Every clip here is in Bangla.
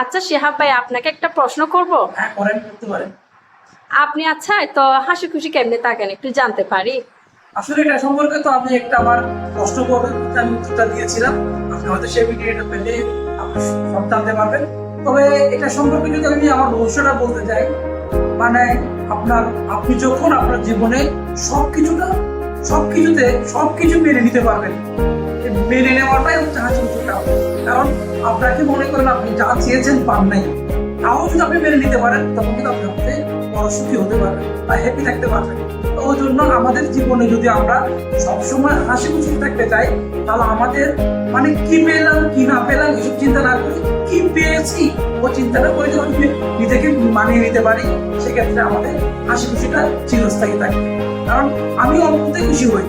আচ্ছা শিহাব ভাই, আপনাকে একটা প্রশ্ন করব। হ্যাঁ, করেন, করতে পারেন। আপনি আচ্ছা তো হাসি খুশি কেমনে থাকেন একটু জানতে পারি? আসলে এটা সম্পর্কে তো আপনি একটা আমার প্রশ্ন করবেন, আমি উত্তরটা দিয়েছিলাম। আপনি হয়তো সেই ভিডিওটা পেলে আপনি সব জানতে পারবেন। তবে এটা সম্পর্কে যদি আমি আমার রহস্যটা বলতে চাই, মানে আপনি যখন আপনার জীবনে সবকিছুতে সবকিছু মেনে নিতে পারবেন, এই মেনে নেওয়াটাই হচ্ছে হাসি খুশি কারণ। কারণ আপনাকে মনে করেন আপনি যা চেয়েছেন পান নাই, তাও যদি আপনি মেনে নিতে পারেন তখন কিন্তু আপনি সবচেয়ে বড় সুখী হতে পারবেন বা হ্যাপি থাকতে পারবেন। তো ওই জন্য আমাদের জীবনে যদি আমরা সবসময় হাসি খুশি থাকতে চাই, তাহলে আমাদের মানে কি পেলাম কি না পেলাম এসব চিন্তা না করি, কি পেয়েছি ও চিন্তাটা করে যখন নিজেকে মানিয়ে নিতে পারি, সেক্ষেত্রে আমাদের হাসি খুশিটা চিরস্থায়ী থাকে। কারণ আমি অল্পতে খুশি হই,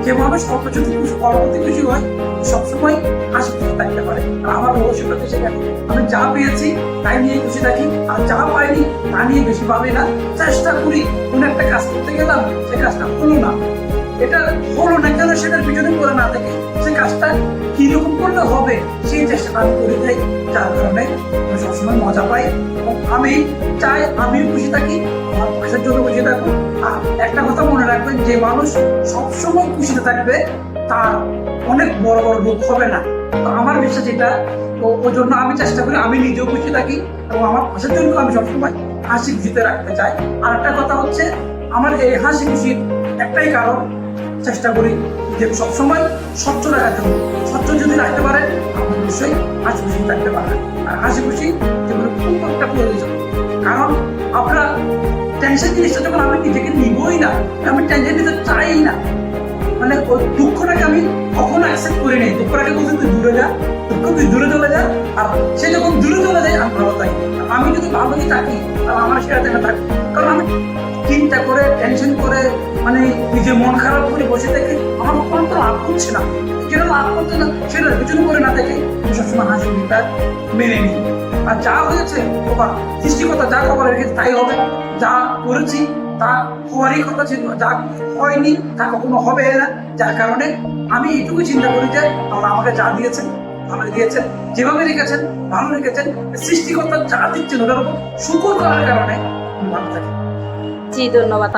যে মানুষ অল্পতে খুশি হয় সবসময় হাসি খুশি থাকতে পারে। আর আমার ভবিষ্যৎ সেখানে আমি যা পেয়েছি তাই নিয়ে খুশি থাকি, আর যা পাইনি তা নিয়ে বেশি ভাবি না। চেষ্টা করি কোনো একটা কাজ করতে গেলাম, সে কাজটা হলো না, এটা হলো না কেন সেটার পিছনে পড়ে না থেকে সে কাজটা কিরকম করলে হবে সেই চেষ্টাটা আমি করে যাই, যার কারণে আমি সবসময় মজা পাই। এবং আমি চাই আমিও খুশি থাকি, আমার পয়সার জন্য খুশি থাকবো। আর একটা কথা মনে রাখবেন, যে মানুষ সবসময় খুশিতে থাকবে তার অনেক বড় বড় রোগ হবে না। তো আমার বিশ্বাস এটা। তো ওই জন্য আমি চেষ্টা করি আমি নিজেও খুশি থাকি এবং আমার পাশের জন্য আমি সবসময় হাসি খুশিতে রাখতে চাই। আর একটা কথা হচ্ছে, আমার এই হাসি খুশির একটাই কারণ, চেষ্টা করি যে সবসময় স্বচ্ছ রাখার জন্য। স্বচ্ছ যদি রাখতে পারেন আপনি অবশ্যই হাসি খুশি থাকতে পারবেন। আর হাসি খুশি যেগুলো খুব একটা প্রয়োজন। কারণ আমরা টেনশন জিনিসটা যখন আমি নিজেকে নিবই না, আমি টেনশন নিতে চাই না, মানে দুঃখটাকে আমি কখনো অ্যাকসেপ্ট করি নাই। দুঃখটাকে বলতে তুই দূরে যা, দুঃখ তুই দূরে চলে যা। আর সে যখন দূরে চলে যায় আমি ভালো থাকি। আমি যদি ভালোই থাকি তাহলে আমার সেটা যেন থাকি। কারণ আমি চিন্তা করে টেনশন করে মানে নিজের মন খারাপ করে বসে থেকে আমার কোনো তো লাভ হচ্ছে না। যেটা লাভ করছে না সেটা পিছনে করে না থেকে আমি সবসময় হাসি খুশিটা মেনে নিই। আর যা হয়েছে বাবা সৃষ্টিকর্তা যা খবর রেখেছে তাই হবে। যা করেছি তা হওয়ারই কথা ছিল, যা হয়নি তা কখনো হবে না। যার কারণে আমি এইটুকু চিন্তা করি যে আল্লাহ আমাকে যা দিয়েছেন ভালো দিয়েছেন, যেভাবে রেখেছেন ভালো রেখেছেন। সৃষ্টিকর্তা যা দিচ্ছেন ওটার উপর শুকর করার কারণে আমি ভালো থাকি। জি ধন্যবাদ।